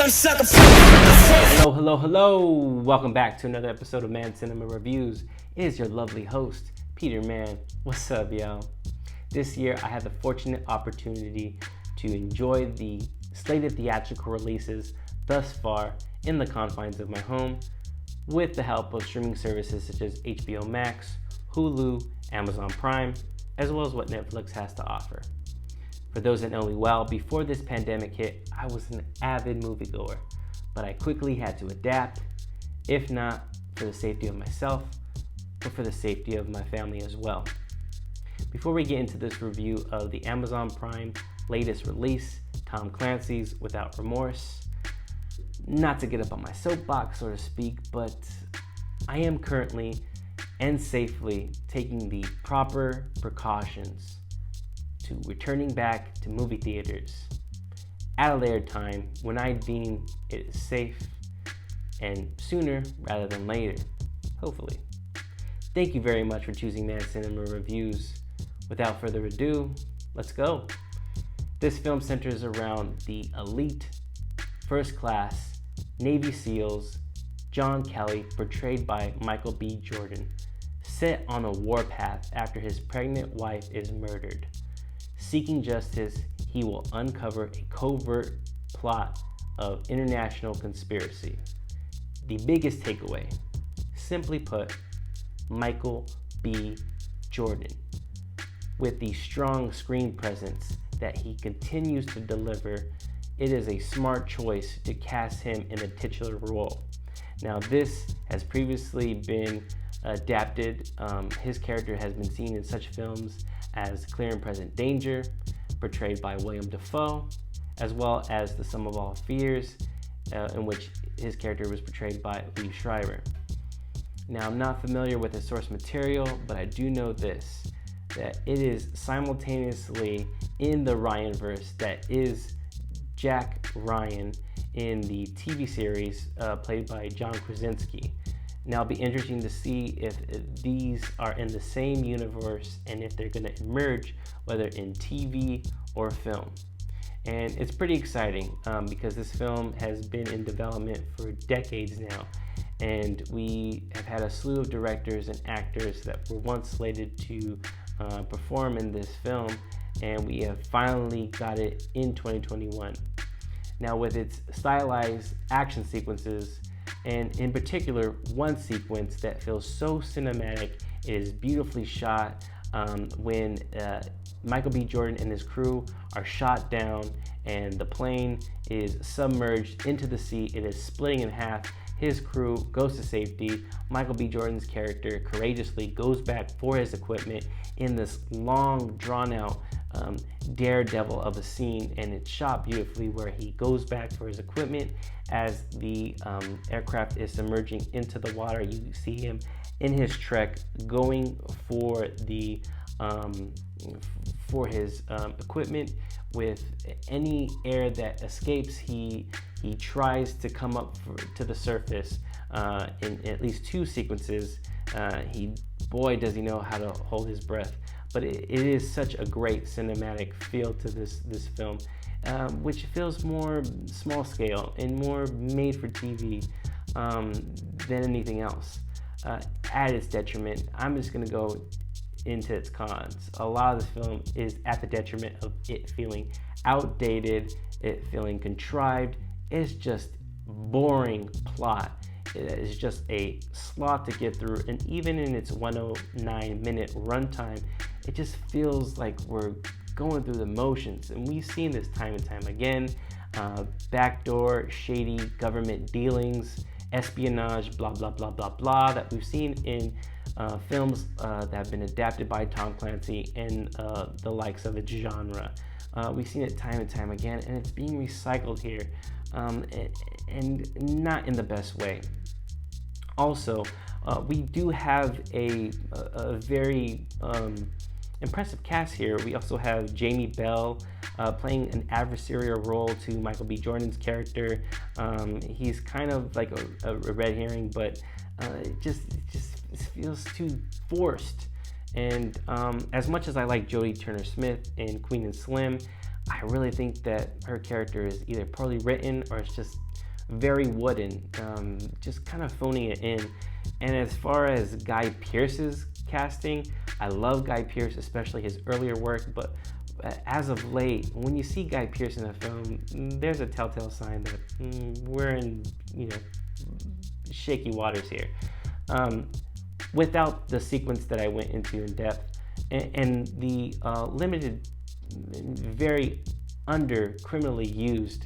them sucker. Hello. Welcome back to another episode of MANN Cinema Reviews. It is your lovely host, Peter Mann. What's up, y'all? This year, I had the fortunate opportunity to enjoy the slated theatrical releases thus far in the confines of my home with the help of streaming services such as HBO Max, Hulu, Amazon Prime, as well as what Netflix has to offer. For those that know me well, before this pandemic hit, I was an avid moviegoer, but I quickly had to adapt, if not for the safety of myself, but for the safety of my family as well. Before we get into this review of the Amazon Prime latest release, Tom Clancy's Without Remorse, not to get up on my soapbox, so to speak, but I am currently and safely taking the proper precautions to returning back to movie theaters at a later time when I deem it is safe and sooner rather than later, hopefully. Thank you very much for choosing MANN Cinema Reviews. Without further ado, let's go. This film centers around the elite, first-class Navy SEALs John Kelly, portrayed by Michael B. Jordan, set on a warpath after his pregnant wife is murdered. Seeking justice, he will uncover a covert plot of international conspiracy. The biggest takeaway, simply put, Michael B. Jordan, with the strong screen presence that he continues to deliver, it is a smart choice to cast him in a titular role. Now, this has previously been adapted. His character has been seen in such films as Clear and Present Danger, portrayed by William Dafoe, as well as The Sum of All Fears, in which his character was portrayed by Liev Schreiber. Now, I'm not familiar with the source material, but I do know this, that it is simultaneously in the Ryanverse that is Jack Ryan in the TV series played by John Krasinski. Now, it'll be interesting to see if these are in the same universe and if they're going to emerge, whether in TV or film. And it's pretty exciting because this film has been in development for decades now. And we have had a slew of directors and actors that were once slated to perform in this film, and we have finally got it in 2021. Now, with its stylized action sequences, and in particular, one sequence that feels so cinematic, it is beautifully shot when Michael B. Jordan and his crew are shot down and the plane is submerged into the sea. It is splitting in half. His crew goes to safety. Michael B. Jordan's character courageously goes back for his equipment in this long, drawn-out daredevil of a scene, and it's shot beautifully where he goes back for his equipment as the aircraft is submerging into the water. You see him in his trek going for the for his equipment. With any air that escapes, he tries to come up to the surface in at least two sequences. Boy, does he know how to hold his breath. But it is such a great cinematic feel to this film, which feels more small scale and more made for TV than anything else. At its detriment, I'm just going to go into its cons. A lot of this film is at the detriment of it feeling outdated, it feeling contrived. It's just boring plot. It is just a slot to get through, and even in its 109-minute runtime, it just feels like we're going through the motions. And we've seen this time and time again. Backdoor, shady government dealings, espionage, blah, blah, blah, blah, blah, that we've seen in films that have been adapted by Tom Clancy and the likes of its genre. We've seen it time and time again, and it's being recycled here, and not in the best way. Also, we do have a very impressive cast here. We also have Jamie Bell playing an adversarial role to Michael B. Jordan's character. He's kind of like a red herring, but it just feels too forced. And as much as I like Jodie Turner-Smith in Queen and Slim, I really think that her character is either poorly written or it's just very wooden, just kind of phoning it in. And as far as Guy Pearce's casting, I love Guy Pearce, especially his earlier work, but as of late, when you see Guy Pearce in a film, there's a telltale sign that we're in, shaky waters here. Without the sequence that I went into in depth and the limited, very under criminally used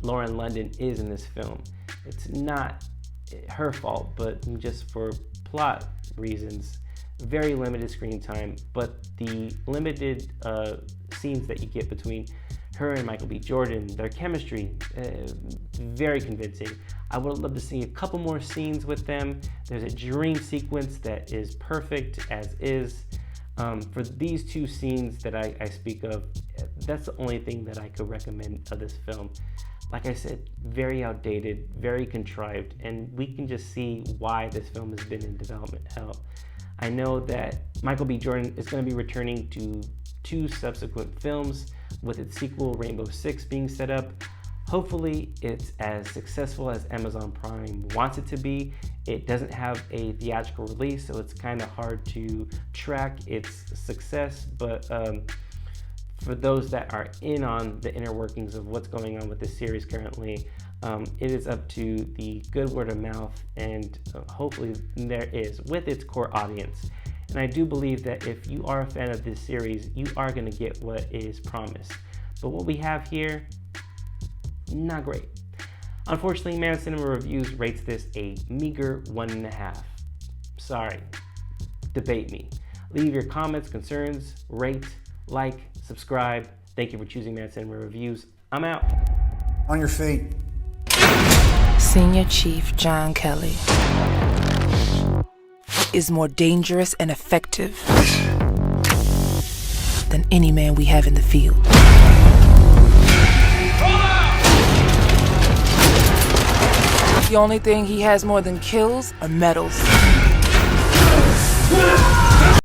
Lauren London is in this film. It's not her fault, but just for plot reasons, very limited screen time, but the limited scenes that you get between her and Michael B. Jordan, their chemistry, very convincing. I would love to see a couple more scenes with them. There's a dream sequence that is perfect as is. For these two scenes that I speak of, that's the only thing that I could recommend of this film. Like I said, very outdated, very contrived, and we can just see why this film has been in development hell. I know that Michael B. Jordan is going to be returning to 2 subsequent films, with its sequel, Rainbow Six, being set up. Hopefully, it's as successful as Amazon Prime wants it to be. It doesn't have a theatrical release, so it's kind of hard to track its success, but for those that are in on the inner workings of what's going on with this series currently, it is up to the good word of mouth, and hopefully there is with its core audience. And I do believe that if you are a fan of this series, you are going to get what is promised. But what we have here, not great. Unfortunately, MANN Cinema Reviews rates this a meager 1.5. Sorry, debate me. Leave your comments, concerns, rate, like, subscribe. Thank you for choosing MANN Cinema Reviews. I'm out. On your feet. Senior Chief John Kelly is more dangerous and effective than any man we have in the field. The only thing he has more than kills are medals.